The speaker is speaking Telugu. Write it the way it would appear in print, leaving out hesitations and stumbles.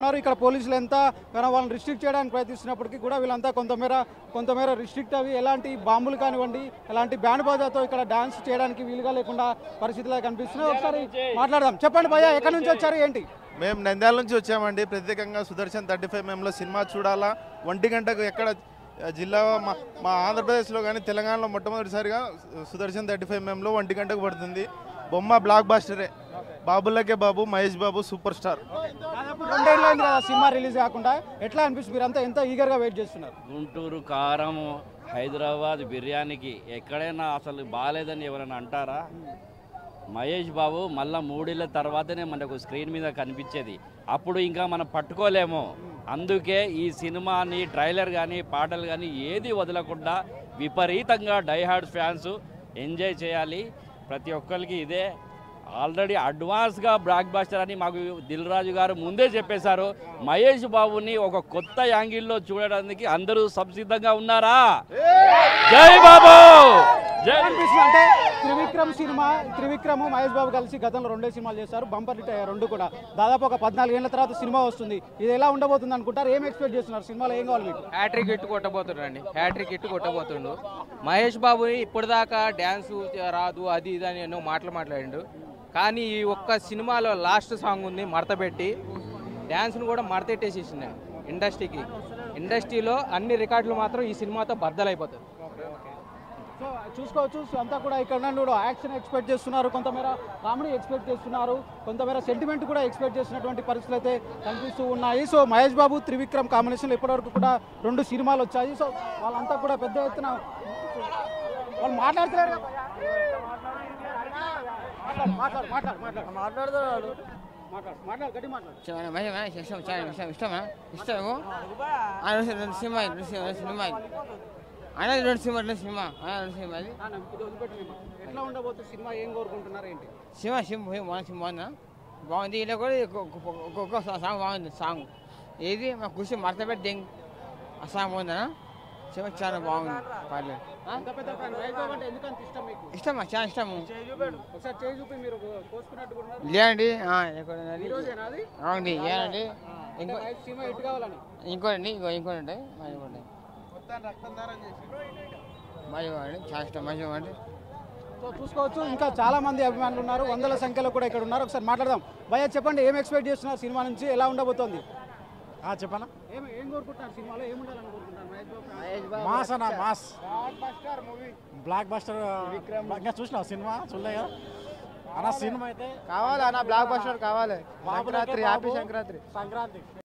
ఇక్కడ పోలీసులు ఎంత వాళ్ళని రిస్ట్రిక్ట్ చేయడానికి ప్రయత్నిస్తున్నప్పటికీ కూడా వీళ్ళంతా కొంతమేర రిస్ట్రిక్ట్ అవి ఎలాంటి బాంబులు కానివ్వండి ఎలాంటి బ్యాండ్ బాజాతో ఇక్కడ డాన్స్ చేయడానికి వీలుగా లేకుండా పరిస్థితులు కనిపిస్తున్నాయి. ఒకసారి మాట్లాడదాం. చెప్పండి భయ్యా, ఎక్కడి నుంచి వచ్చారు ఏంటి? మేము నంద్యాల నుంచి వచ్చామండి. ప్రత్యేకంగా సుదర్శన్ 35mm సినిమా చూడాలా. 1 గంటకు ఎక్కడ జిల్లా మా ఆంధ్రప్రదేశ్లో కానీ తెలంగాణలో మొట్టమొదటిసారిగా సుదర్శన్ 35mm 1 గంటకు పడుతుంది. బొమ్మ బ్లాక్ బాస్టరే. బాబులకే బాబు, మహేష్ బాబు సూపర్ స్టార్. దాదాపు 2 ఏళ్ళైంది కదా సినిమా రిలీజ్ కాకుండా. ఎట్లా అనిపిస్తుంది? మీరంతా ఎంత ఈగర్గా వెయిట్ చేస్తున్నారు? గుంటూరు కారం, హైదరాబాద్ బిర్యానీకి ఎక్కడైనా అసలు బాగాలేదని ఎవరైనా అంటారా? మహేష్ బాబు మళ్ళీ 3 ఏళ్ళ తర్వాతనే మనకు స్క్రీన్ మీద కనిపించేది. అప్పుడు ఇంకా మనం పట్టుకోలేము. అందుకే ఈ సినిమాని ట్రైలర్ కానీ పాటలు కానీ ఏది వదలకుండా విపరీతంగా డైహార్డ్ ఫ్యాన్స్ ఎంజాయ్ చేయాలి. ప్రతి ఒక్కరికి ఇదే ఆల్రెడీ అడ్వాన్స్గా బ్లాక్ బాస్టర్ అని మాకు దిల్ రాజు గారు ముందే చెప్పేశారు. మహేష్ బాబుని ఒక కొత్త యాంగిల్లో చూడడానికి అందరూ సంసిద్ధంగా ఉన్నారా? జై బాబు జై. అంటే త్రివిక్రమ్ మహేష్ బాబు కలిసి గతంలో 2 సినిమాలు చేశారు. బంపర్ హిట్ అయ్యారు 2 కూడా. దాదాపు ఒక 14 ఏళ్ల తర్వాత సినిమా వస్తుంది. ఇది ఎలా ఉండబోతుంది అనుకుంటారు? ఏం ఎక్స్పెక్ట్ చేస్తున్నారు? సినిమాలో ఏం కావాలి మీకు? హ్యాట్రిక్ హిట్ కొట్టబోతున్నాడు. హ్యాట్రిక్ హిట్ కొట్టబోతుండు. మహేష్ బాబు ఇప్పటిదాకా డ్యాన్స్ రాదు అది ఇది అని ఎన్నో మాట్లాడిండు. కానీ ఈ ఒక్క సినిమాలో లాస్ట్ సాంగ్ ఉంది మడతపెట్టి, డ్యాన్స్ను కూడా మడతెట్టేసేసింది ఇండస్ట్రీలో అన్ని రికార్డులు మాత్రం ఈ సినిమాతో బద్దలైపోతుంది. సో చూసుకోవచ్చు, అంతా కూడా ఇక్కడ యాక్షన్ ఎక్స్పెక్ట్ చేస్తున్నారు, కొంతమేర కామెడీ ఎక్స్పెక్ట్ చేస్తున్నారు, కొంతమేర సెంటిమెంట్ కూడా ఎక్స్పెక్ట్ చేసినటువంటి పరిస్థితులు అయితే కనిపిస్తూ ఉన్నాయి. సో మహేష్ బాబు త్రివిక్రమ్ కాంబినేషన్లో ఇప్పటివరకు కూడా 2 సినిమాలు వచ్చాయి. సో వాళ్ళంతా కూడా పెద్ద ఎత్తున వాళ్ళు మాట్లాడుతున్నారు. ఎట్లా ఉండబోతుంది సినిమా? ఏం కోరుకుంటున్నారు ఏంటి? బాగుంది. ఇలా కూడా ఒక్కొక్క సాంగ్ బాగుంది. సాంగ్ ఏది మా కృషి మడతపెట్టి ఆ సాంగ్ బాగుందా? సినిమా చాలా బాగుంది. పర్లేదు. ఇష్టమా? చాలా ఇష్టము. లేదండి అవునండి. ఏనండి ఇంకోండి ఇంకోటి చాలా ఇష్టం. మంచిగా అండి. సో చూసుకోవచ్చు, ఇంకా చాలా మంది అభిమానులు ఉన్నారు, వందల సంఖ్యలో కూడా ఇక్కడ ఉన్నారు. ఒకసారి మాట్లాడదాం. భయ్యా చెప్పండి, ఏం ఎక్స్పెక్ట్ చేస్తున్నారు సినిమా నుంచి? ఎలా ఉండబోతోంది? చెప్పనా? ఏం కోరుకుంటున్నారు సినిమాలో? ఏముండాలనుకుంటున్నారు? Mass blockbuster. ఇంకా చూసినావు సినిమా? చూడలే కదా అన్న. సినిమా అయితే కావాలి అన్న, బ్లాక్ బస్టర్ కావాలి. సంక్రాంతి.